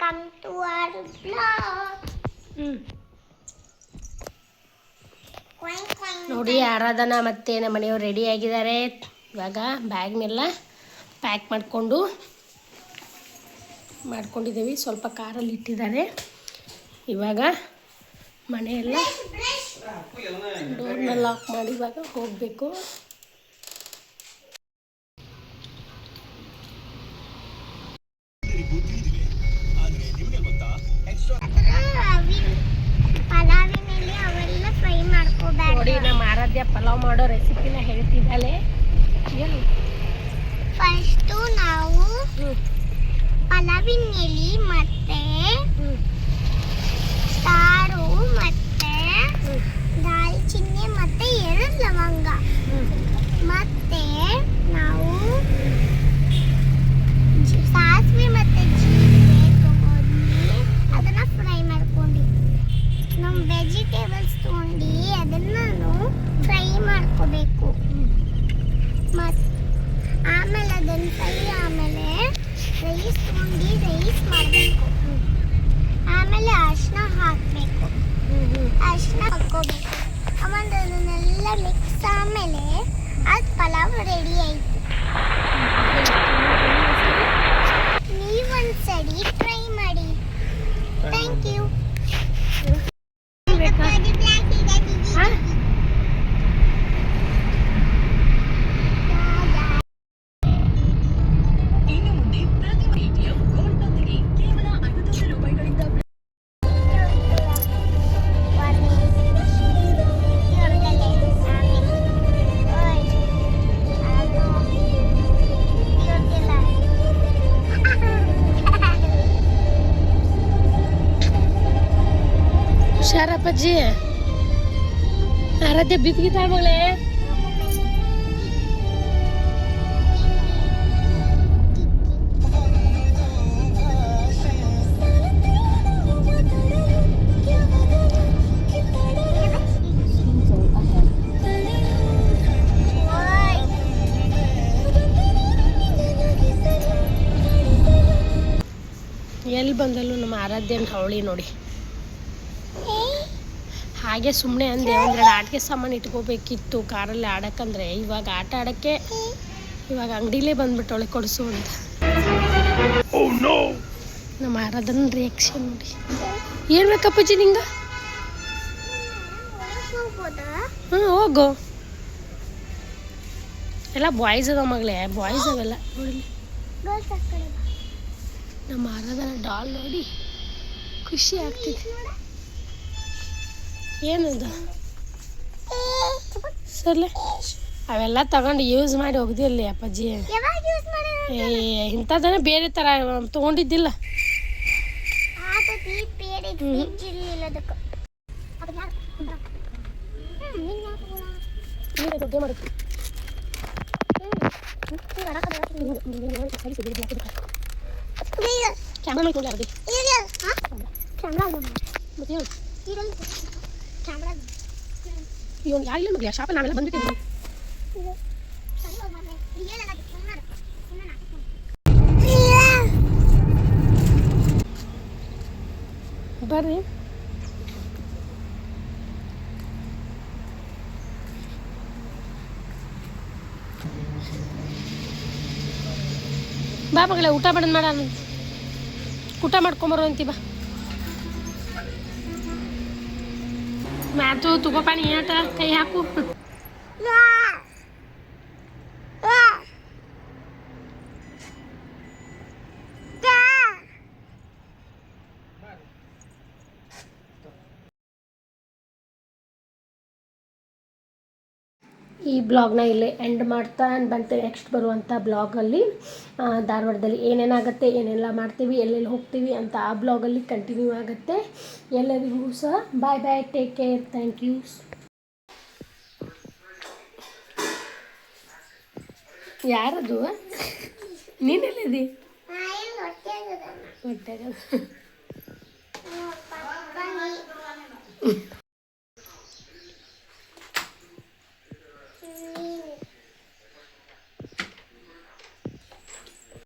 Welcome to our blog. ನೋಡಿ ಆರಾಧನಾ ಮತ್ತೆ ನಮ್ಮ ಮನೆಯವರು ರೆಡಿ ಆಗಿದ್ದಾರೆ. ಇವಾಗ ಬ್ಯಾಗ್ನೆಲ್ಲ ಪ್ಯಾಕ್ ಮಾಡ್ಕೊಂಡಿದ್ದೀವಿ. ಸ್ವಲ್ಪ ಕಾರಲ್ಲಿ ಇಟ್ಟಿದ್ದಾರೆ. ಇವಾಗ ಮನೆಯೆಲ್ಲ ಡೋರ್ನ ಲಾಕ್ ಮಾಡಿ ಇವಾಗ ಹೋಗಬೇಕು. ನೋಡಿ ನಮ್ಮ ಆರಾಧ್ಯ ಪಲಾವ್ ಮಾಡೋ ರೆಸಿಪಿನ ಹೇಳ್ತಿದ್ದಾಳೆ. ಫಸ್ಟು ನಾವು ಪಲಾವಿನ ಎಲೆ ಮತ್ತೆ ಸಾರು ಮತ್ತೆ ದಾಲ್ಚಿನ್ನಿ ಮತ್ತೆ 2 ಲವಂಗ ಮತ್ತೆ ನಾವು ಸಾಸಿವೆ ಮತ್ತೆ ಜೀರಿಗೆ ತಗೊಂಡು ಅದನ್ನ ಫ್ರೈ ಮಾಡ್ಕೊಂಡು ನಮ್ಮ ವೆಜಿಟೇಬಲ್ಸ್ ತಗೊಂಡು ಅದನ್ನು ಫ್ರೈ ಮಾಡ್ಕೋಬೇಕು. ಮತ್ತು ಆಮೇಲೆ ಅದನ್ನು ಫ್ರೈ ಆಮೇಲೆ ರೈಸ್ ತಗೊಂಡು ರೈಸ್ ಮಾಡಬೇಕು. ಆಮೇಲೆ ಅರಿಶಿನ ಹಾಕಬೇಕು. ಅರಿಶಿನ ಹಾಕ್ಕೋಬೇಕು. ಆಮೇಲೆ ಅದನ್ನೆಲ್ಲ ಮಿಕ್ಸ್ ಆಮೇಲೆ ಅದು ಪಲಾವ್ ರೆಡಿ ಆಯಿತು. ನೀವೊಂದ್ಸರಿ ಟ್ರೈ ಮಾಡಿ. Thank you. ಹುಷಾರಪ್ಪಜ್ಜಿ. ಆರಾಧ್ಯ ಬಿದ್ದಿದ್ದಾಳೆ ಮಗಳೇ. ಎಲ್ಲಿ ಬಂದಲ್ಲೂ ನಮ್ಮ ಆರಾಧ್ಯನ ಅವಳಿ ನೋಡಿ. ಹಾಗೆ ಸುಮ್ಮನೆ ಅಂದೆ ಒಂದೆರಡು ಆಟಿಕೆ ಸಾಮಾನು ಇಟ್ಕೋಬೇಕಿತ್ತು ಕಾರಲ್ಲಿ ಆಡೋಕ್ಕಂದ್ರೆ. ಇವಾಗ ಆಟ ಆಡೋಕ್ಕೆ ಇವಾಗ ಅಂಗಡಿಲೇ ಬಂದ್ಬಿಟ್ಟವಳೆ ಕೊಡಿಸು ಅಂತ. ನಮ್ಮ ಆರಾಧನ ರಿಯಾಕ್ಷನ್ ನೋಡಿ. ಏನು ಬೇಕಪ್ಪಜ್ಜಿ ನಿಂಗೆ? ಹೋಗು. ಎಲ್ಲ ಬಾಯ್ಸ್ ಅದ ಮಗಳೇ, ಬಾಯ್ಸ್ ಅವೆಲ್ಲ ನೋಡಿ. ನಮ್ಮ ಆರಾಧನ ಡಾಲ್ ನೋಡಿ ಖುಷಿ ಆಗ್ತಿದೆ. ಏನದು ಸರ್ಲೆ ಅವೆಲ್ಲ ತಗೊಂಡು ಯೂಸ್ ಮಾಡಿ ಹೋಗ್ದಿಲ್ಲ ಅಪ್ಪಾಜಿ. ಇಂಥದ್ದನ್ನ ಬೇರೆ ಥರ ತೊಗೊಂಡಿದ್ದಿಲ್ಲ. ಕ್ಯಾಮ್ರಾ ಮಾಡ್ಕೊಂಡು ಯಾರು ಇವನು ಯಾರಿಲ್ಲ ಮಗಲಿ ಶಾಪಲ್ಲಿ ನಾವೆಲ್ಲ ಬಂದ್ಬಿಟ್ಟಿದ್ದೀವಿ. ಬರ್ರಿ ಬಾ ಮಗಳೇ, ಊಟ ಮಾಡೋದು ಮಾಡ, ಊಟ ಮಾಡ್ಕೊಂಬರೋ ಅಂತಿ ಬಾ. ಮ್ಯಾತು ತುಗೋಪ ನೀ ಆಟ ಕೈ ಹಾಕು. ಈ ಬ್ಲಾಗ್ನ ಇಲ್ಲೇ ಎಂಡ್ ಮಾಡ್ತಾ ಬಂತೆ. ನೆಕ್ಸ್ಟ್ ಬರುವಂಥ ಬ್ಲಾಗಲ್ಲಿ ಧಾರವಾಡದಲ್ಲಿ ಏನೇನಾಗುತ್ತೆ, ಏನೆಲ್ಲ ಮಾಡ್ತೀವಿ, ಎಲ್ಲೆಲ್ಲಿ ಹೋಗ್ತೀವಿ ಅಂತ ಆ ಬ್ಲಾಗಲ್ಲಿ ಕಂಟಿನ್ಯೂ ಆಗುತ್ತೆ. ಎಲ್ಲರಿಗೂ ಸಹ ಬಾಯ್ ಬಾಯ್, ಟೇಕ್ ಕೇರ್, ಥ್ಯಾಂಕ್ ಯು. ಯಾರದು? ನೀನೆಲ್ಲಿದ್ದಿ? ಹೊಟ್ಟೆಗ